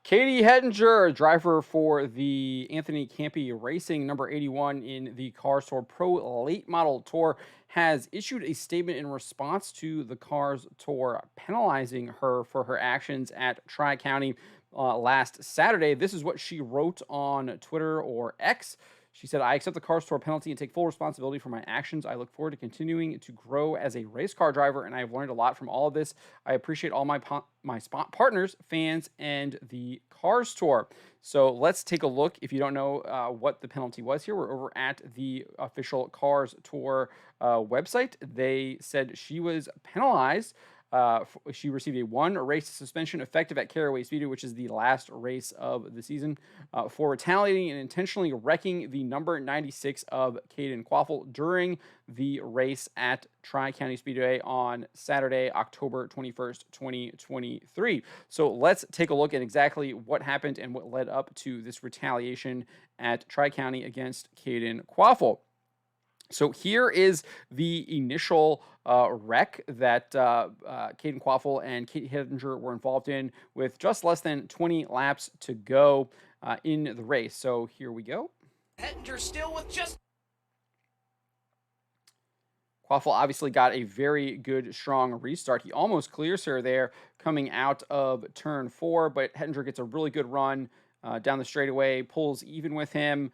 Katie Hettinger, driver for the Anthony Campi Racing, number 81 in the Cars Tour Pro Late Model Tour, has issued a statement in response to the Cars Tour penalizing her for her actions at Tri-County last Saturday. This is what she wrote on Twitter or X. She said, "I accept the Cars Tour penalty and take full responsibility for my actions. I look forward to continuing to grow as a race car driver, and I have learned a lot from all of this. I appreciate all my spot partners, fans, and the Cars Tour." So let's take a look. If you don't know what the penalty was here, we're over at the official Cars Tour website. They said she was penalized. She received a one-race suspension effective at Caraway Speedway, which is the last race of the season, for retaliating and intentionally wrecking the number 96 of Caden Kvapil during the race at Tri-County Speedway on Saturday, October 21st, 2023. So let's take a look at exactly what happened and what led up to this retaliation at Tri-County against Caden Kvapil. So here is the initial wreck that Caden Kvapil and Kate Hettinger were involved in with just less than 20 laps to go in the race. So here we go. Hettinger still with just... Kvapil obviously got a very good, strong restart. He almost clears her there coming out of turn 4, but Hettinger gets a really good run down the straightaway, pulls even with him.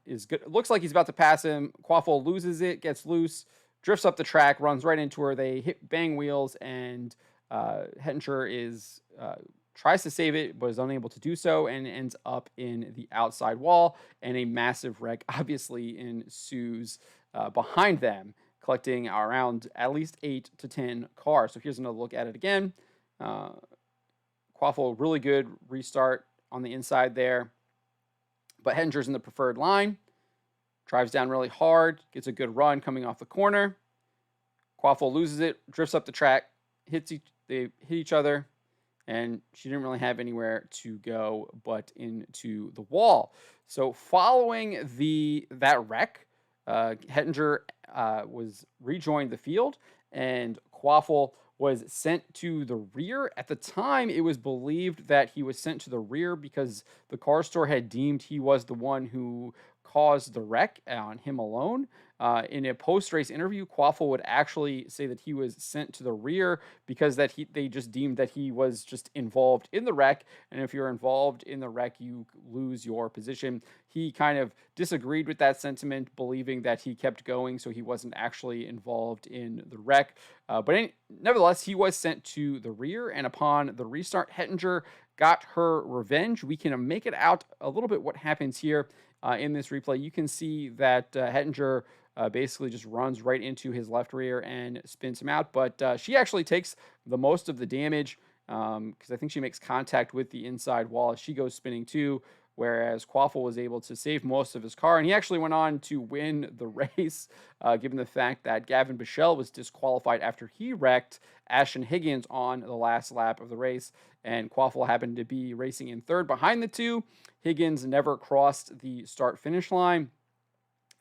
Is good. Looks like he's about to pass him. Kvapil loses it, gets loose, drifts up the track, runs right into her. They hit bang wheels, and Hettinger tries to save it, but is unable to do so, and ends up in the outside wall. And a massive wreck obviously ensues behind them, collecting around at least 8 to 10 cars. So here's another look at it again. Kvapil, really good restart on the inside there. But Hettinger's in the preferred line, drives down really hard, gets a good run coming off the corner. Kvapil loses it, drifts up the track, they hit each other, and she didn't really have anywhere to go but into the wall. So following that wreck, Hettinger rejoined the field, and Kvapil was sent to the rear. At the time, it was believed that he was sent to the rear because the Cars Tour had deemed he was the one who caused the wreck on him alone. In a post-race interview, Kvapil would actually say that he was sent to the rear because they just deemed that he was just involved in the wreck, and if you're involved in the wreck, you lose your position. He kind of disagreed with that sentiment, believing that he kept going, so he wasn't actually involved in the wreck. Nevertheless, he was sent to the rear, and upon the restart, Hettinger got her revenge. We can make it out a little bit what happens here in this replay. You can see that Hettinger basically just runs right into his left rear and spins him out. But she actually takes the most of the damage because I think she makes contact with the inside wall as she goes spinning too, whereas Kvapil was able to save most of his car. And he actually went on to win the race, given the fact that Gavin Bichelle was disqualified after he wrecked Ashton Higgins on the last lap of the race. And Kvapil happened to be racing in third behind the two. Higgins never crossed the start-finish line.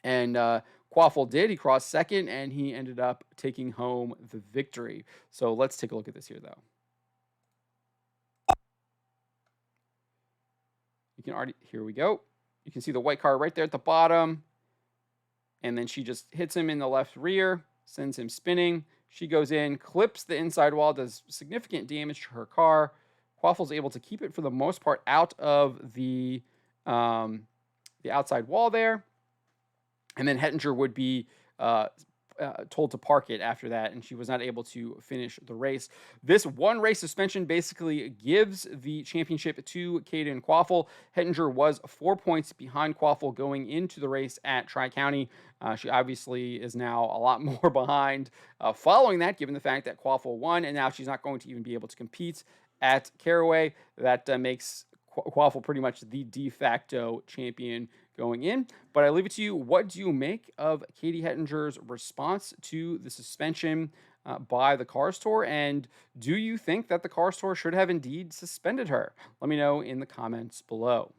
And Kvapil did. He crossed second, and he ended up taking home the victory. So let's take a look at this here, though. Here we go. You can see the white car right there at the bottom. And then she just hits him in the left rear, sends him spinning. She goes in, clips the inside wall, does significant damage to her car. Kvapil's able to keep it for the most part out of the outside wall there. And then Hettinger would be told to park it after that, and she was not able to finish the race. This one race suspension basically gives the championship to Caden Kvapil. Hettinger was 4 points behind Kvapil going into the race at Tri-County. She obviously is now a lot more behind following that, given the fact that Kvapil won, and now she's not going to even be able to compete at Caraway. That makes Kvapil pretty much the de facto champion going in. But I leave it to you. What do you make of Katie Hettinger's response to the suspension by the Cars Tour? And do you think that the Cars Tour should have indeed suspended her? Let me know in the comments below.